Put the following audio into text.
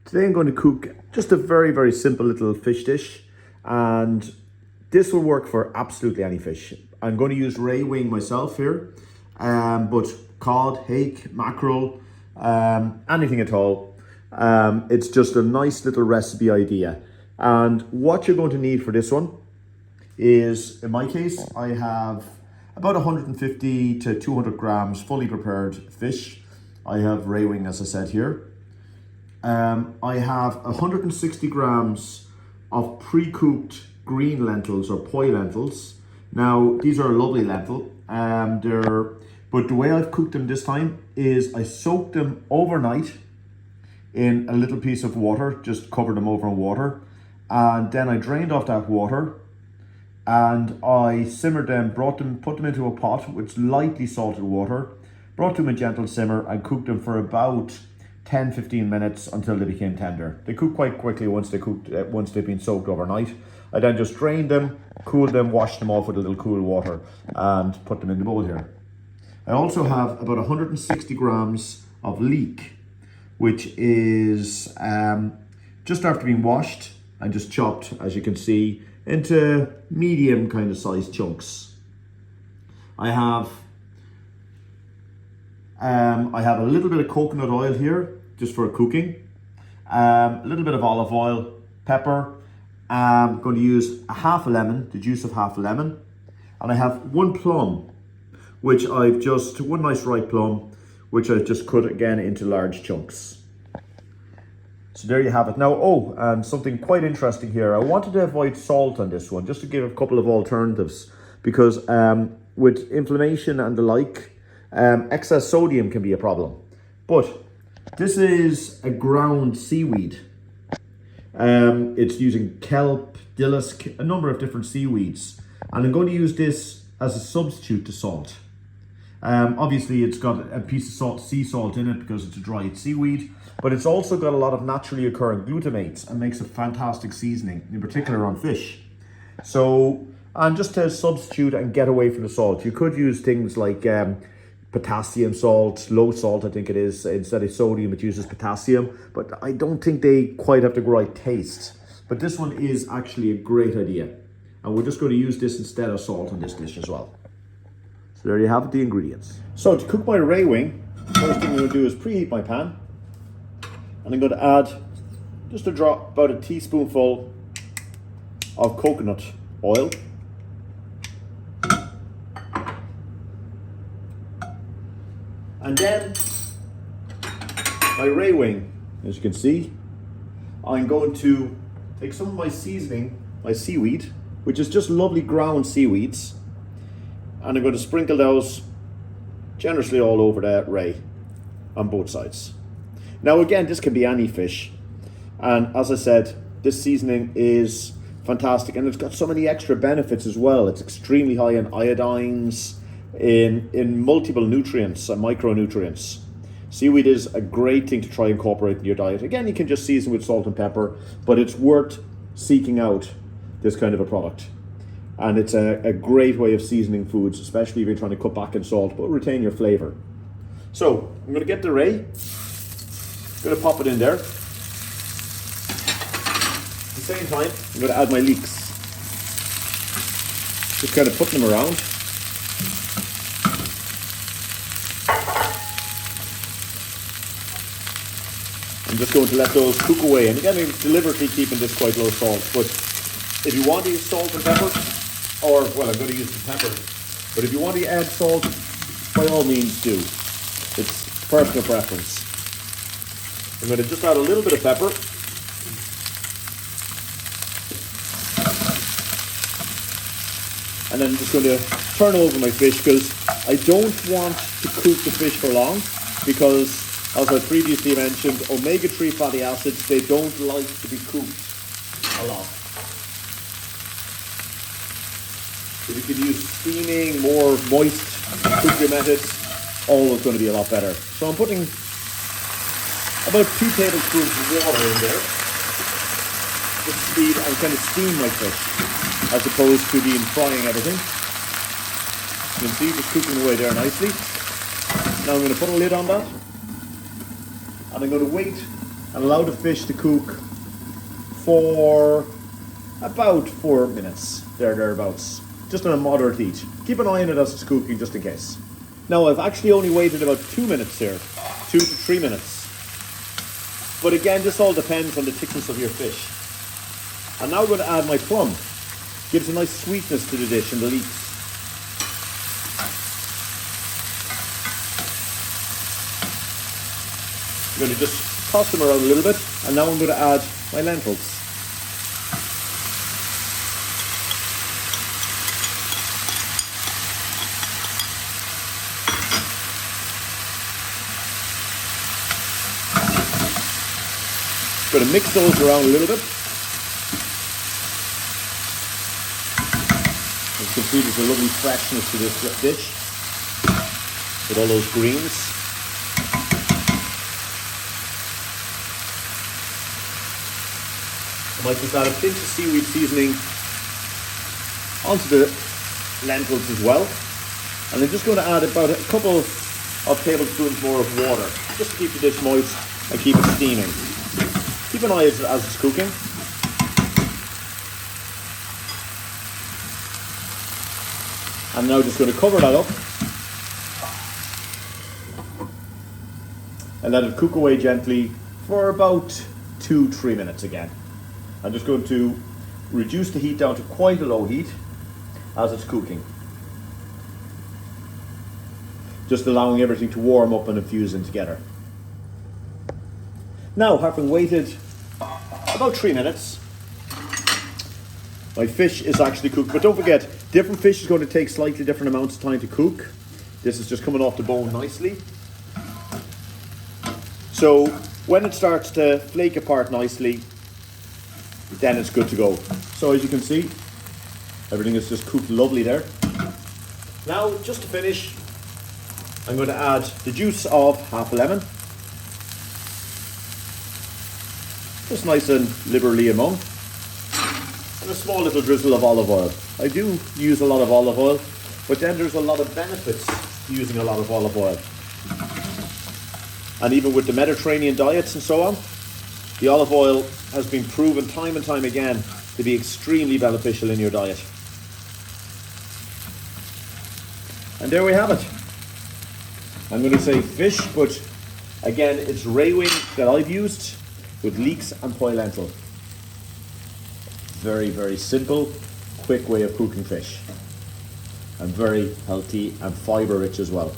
Today I'm going to cook just a very, very simple little fish dish, and this will work for absolutely any fish. I'm going to use ray wing myself here, but cod, hake, mackerel, anything at all. It's just a nice little recipe idea. And what you're going to need for this one is, in my case, I have about 150 to 200 grams fully prepared fish. I have ray wing, as I said here. I have 160 grams of pre-cooked green lentils or poi lentils. Now, these are a lovely lentil. But the way I've cooked them this time is I soaked them overnight in a little piece of water, just covered them over in water. And then I drained off that water and I simmered them, put them into a pot with lightly salted water, brought them a gentle simmer and cooked them for about 10-15 minutes until they became tender. They cook quite quickly once they've been soaked overnight. I then just drained them, cooled them, washed them off with a little cool water and put them in the bowl here. I also have about 160 grams of leek, which is just after being washed and just chopped, as you can see, into medium kind of sized chunks. I have a little bit of coconut oil here, just for cooking. A little bit of olive oil, pepper. I'm going to use the juice of half a lemon. And I have one plum, one nice ripe plum, which I've just cut again into large chunks. So there you have it. Now, and something quite interesting here. I wanted to avoid salt on this one, just to give a couple of alternatives, because with inflammation and the like, excess sodium can be a problem. But this is a ground seaweed. It's using kelp, dillisk, a number of different seaweeds. And I'm going to use this as a substitute to salt. Obviously it's got a piece of sea salt in it because it's a dried seaweed, but it's also got a lot of naturally occurring glutamates and makes a fantastic seasoning, in particular on fish. So, and just to substitute and get away from the salt, you could use things like potassium salt, low salt I think it is. Instead of sodium it uses potassium, but I don't think they quite have the right taste. But this one is actually a great idea, and we're just going to use this instead of salt on this dish as well. So there you have it, the ingredients. So to cook my ray wing, first thing I'm going to do is preheat my pan, and I'm going to add just about a teaspoonful of coconut oil. And then my ray wing, as you can see, I'm going to take some of my seasoning, my seaweed, which is just lovely ground seaweeds, and I'm going to sprinkle those generously all over the ray on both sides. Now again, this can be any fish, and as I said, this seasoning is fantastic, and it's got so many extra benefits as well. It's extremely high in iodines, in multiple nutrients and micronutrients. Seaweed is a great thing to try and incorporate in your diet. Again, you can just season with salt and pepper, but it's worth seeking out this kind of a product. And it's a great way of seasoning foods, especially if you're trying to cut back in salt, but retain your flavor. So I'm going to get the ray, I'm going to pop it in there. At the same time, I'm going to add my leeks. Just kind of putting them around. I'm just going to let those cook away, and again I'm deliberately keeping this quite low salt, but if you want to use salt and pepper, or well, I'm going to use the pepper, but if you want to add salt, by all means do. It's personal preference. I'm going to just add a little bit of pepper, and then I'm just going to turn over my fish, because I don't want to cook the fish for long, because as I previously mentioned, omega-3 fatty acids, they don't like to be cooked a lot. If you can use steaming, more moist cooking methods, all is going to be a lot better. So I'm putting about 2 tablespoons of water in there and kind of steam my fish, as opposed to being frying everything. You can see just cooking away there nicely. Now I'm going to put a lid on that. And I'm going to wait and allow the fish to cook for about 4 minutes, thereabouts, just on a moderate heat. Keep an eye on it as it's cooking, just in case. Now, I've actually only waited about 2 minutes here, 2 to 3 minutes. But again, this all depends on the thickness of your fish. And now I'm going to add my plum. Gives a nice sweetness to the dish and the leeks. I'm going to just toss them around a little bit, and now I'm going to add my lentils. Going to mix those around a little bit. As you can see, there's a lovely freshness to this dish with all those greens. I might just add a pinch of seaweed seasoning onto the lentils as well. And I'm just going to add about a couple of tablespoons more of water, just to keep the dish moist and keep it steaming. Keep an eye as it's cooking. I'm now just going to cover that up and let it cook away gently for about 2-3 minutes again. I'm just going to reduce the heat down to quite a low heat as it's cooking. Just allowing everything to warm up and infuse in together. Now, having waited about 3 minutes, my fish is actually cooked. But don't forget, different fish is going to take slightly different amounts of time to cook. This is just coming off the bone nicely. So when it starts to flake apart nicely, then it's good to go. So as you can see, everything is just cooked lovely there. Now, just to finish, I'm going to add the juice of half a lemon. Just nice and liberally among. And a small little drizzle of olive oil. I do use a lot of olive oil, but then there's a lot of benefits to using a lot of olive oil. And even with the Mediterranean diets and so on, the olive oil has been proven time and time again to be extremely beneficial in your diet. And there we have it. I'm going to say fish, but again, it's ray wing that I've used with leeks and poi lentil. Very, very simple, quick way of cooking fish. And very healthy and fibre rich as well.